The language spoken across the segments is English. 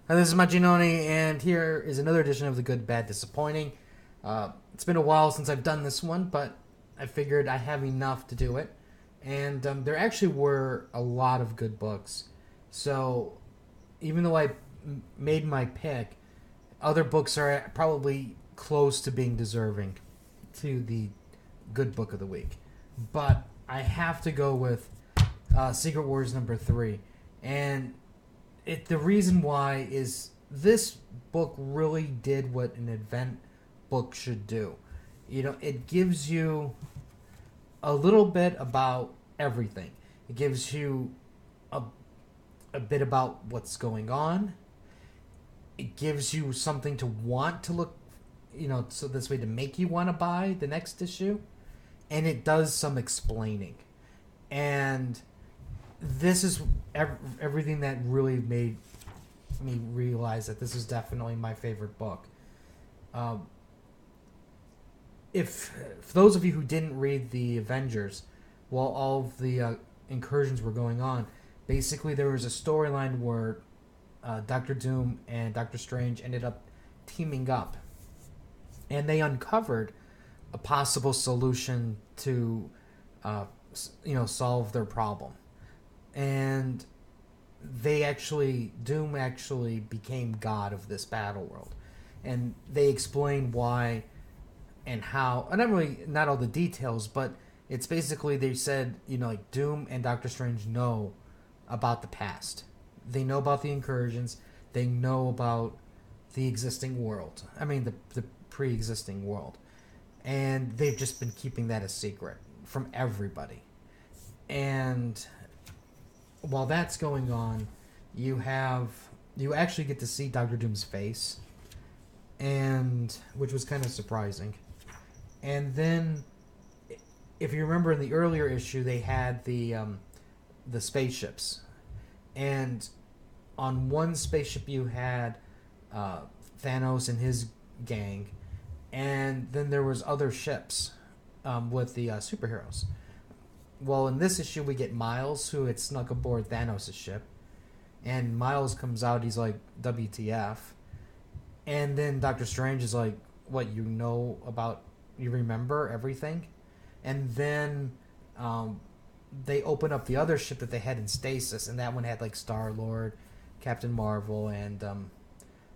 Hi, this is Maginoni, and here is another edition of The Good, Bad, Disappointing. It's been a while since I've done this one, but I figured I have enough to do it. And there actually were a lot of good books. So even though made my pick, other books are probably close to being deserving to the good book of the week. But I have to go with Secret Wars number 3. And the reason why is this book really did what an event book should do. It gives you a little bit about everything. It gives you a, a bit about what's going on. It gives you something to want to look, so this way to make you want to buy the next issue. And it does some explaining. And this is everything that really made me realize that this is definitely my favorite book. If for those of you who didn't read the Avengers, while all of the incursions were going on, basically there was a storyline where Doctor Doom and Doctor Strange ended up teaming up, and they uncovered a possible solution to solve their problem. And Doom actually became god of this battle world, and they explain why and how. And not all the details, but it's basically they said like Doom and Doctor Strange know about the past. They know about the incursions. They know about the existing world. I mean the pre-existing world, and they've just been keeping that a secret from everybody. And while that's going on, you actually get to see Doctor Doom's face, and which was kind of surprising. And then, if you remember in the earlier issue, they had the spaceships, and on one spaceship you had Thanos and his gang, and then there was other ships with the superheroes. Well, in this issue, we get Miles, who had snuck aboard Thanos' ship. And Miles comes out, he's like, WTF. And then Doctor Strange is like, what, you remember everything? And then they open up the other ship that they had in stasis, and that one had like Star-Lord, Captain Marvel, and a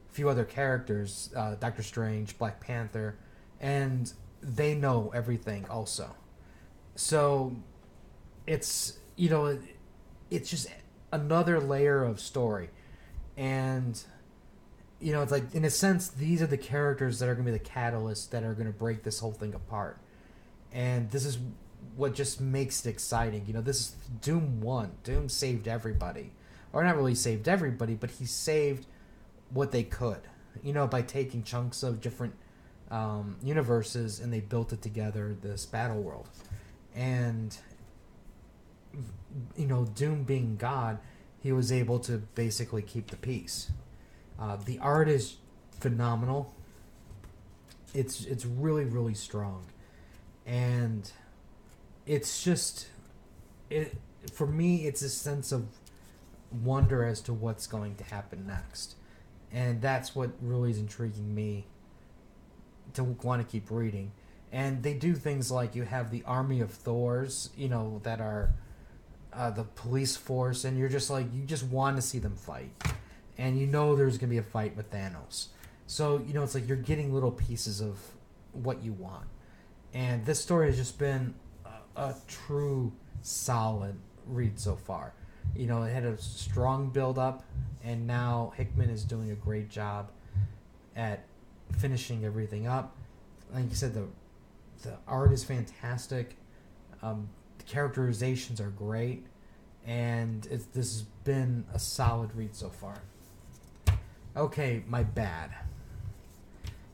few other characters, Doctor Strange, Black Panther, and they know everything also. So it's it's just another layer of story. And it's like, in a sense, these are the characters that are going to be the catalyst that are going to break this whole thing apart. And this is what just makes it exciting. This is Doom 1. Doom saved everybody, or not really saved everybody, but he saved what they could, by taking chunks of different universes, and they built it together, this battle world. And Doom being God, he was able to basically keep the peace. The art is phenomenal. It's really, really strong, and it's just for me. It's a sense of wonder as to what's going to happen next, and that's what really is intriguing me to want to keep reading. And they do things like you have the army of Thors, that are the police force, and you're just like, you just want to see them fight. And there's going to be a fight with Thanos. So, it's like you're getting little pieces of what you want. And this story has just been a true solid read so far. It had a strong build-up, and now Hickman is doing a great job at finishing everything up. Like you said, the art is fantastic. The characterizations are great, and this has been a solid read so far. Okay, my bad.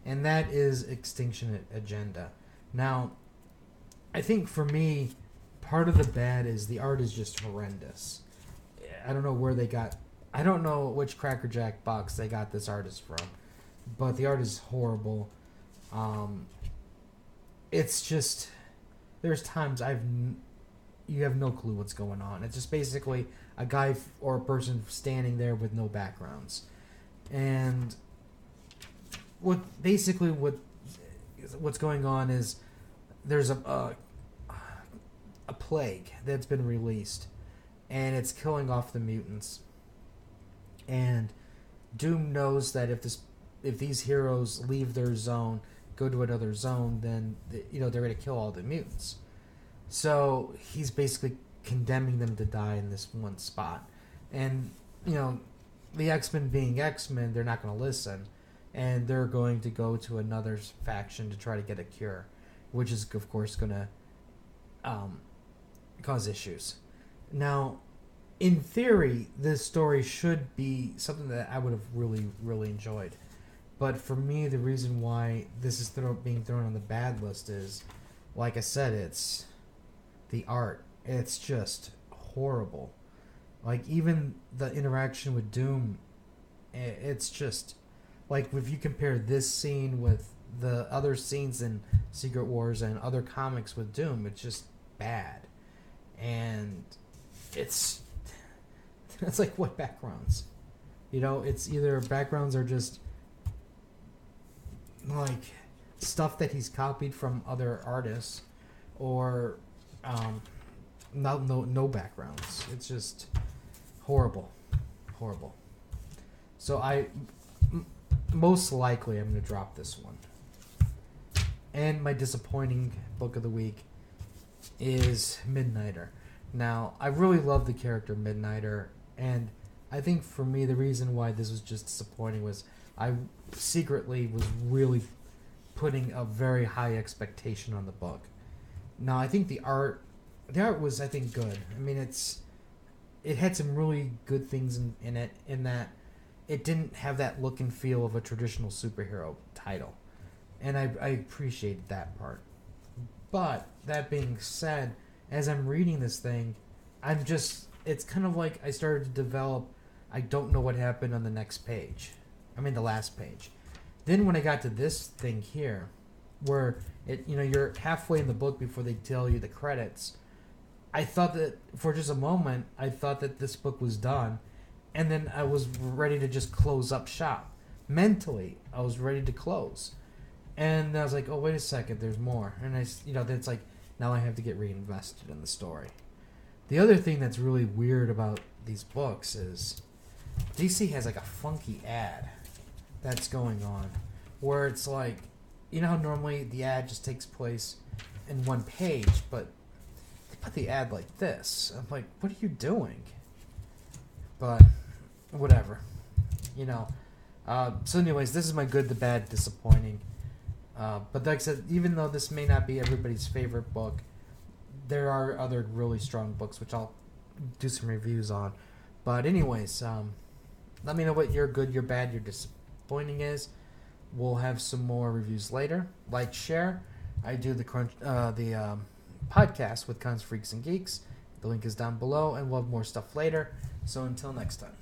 And that is Extinction Agenda. Now, I think for me, part of the bad is the art is just horrendous. I don't know which Cracker Jack box they got this artist from, but the art is horrible. It's just, there's times you have no clue what's going on. It's just basically a guy or a person standing there with no backgrounds. And what's going on is there's a plague that's been released, and it's killing off the mutants. And Doom knows that if these heroes leave their zone, go to another zone, then they're going to kill all the mutants. So he's basically condemning them to die in this one spot. And the X-Men being X-Men, they're not going to listen, and they're going to go to another faction to try to get a cure, which is of course going to cause issues. Now, in theory, this story should be something that I would have really, really enjoyed. But for me, the reason why this is being thrown on the bad list is, like I said, it's the art. It's just horrible. Like, even the interaction with Doom, it's just... Like, if you compare this scene with the other scenes in Secret Wars and other comics with Doom, it's just bad. And it's like, what backgrounds? It's either backgrounds are just like stuff that he's copied from other artists, or no backgrounds. It's just horrible. So most likely I'm going to drop this one. And my disappointing book of the week is Midnighter. Now, I really love the character Midnighter, and I think for me the reason why this was just disappointing was I secretly was really putting a very high expectation on the book. Now, I think the art was, I think, good. I mean, it had some really good things in it, in that it didn't have that look and feel of a traditional superhero title. And I appreciated that part. But, that being said, as I'm reading this thing, it's kind of like I started to develop, I don't know what happened on the next page. I mean, the last page. Then when I got to this thing here, where you're halfway in the book before they tell you the credits, I thought that, for just a moment, I thought that this book was done, and then I was ready to just close up shop. Mentally, I was ready to close. And I was like, oh, wait a second, there's more. And then it's like, now I have to get reinvested in the story. The other thing that's really weird about these books is DC has like a funky ad that's going on, where it's like, how normally the ad just takes place in one page, but they put the ad like this. I'm like, what are you doing? But whatever, so anyways, this is my good, the bad, disappointing. But like I said, even though this may not be everybody's favorite book, there are other really strong books which I'll do some reviews on. But anyways, let me know what your good, your bad, your disappointing is. We'll have some more reviews later. Like, share. I do the podcast with Cons, Freaks, and Geeks. The link is down below, and we'll have more stuff later. So until next time.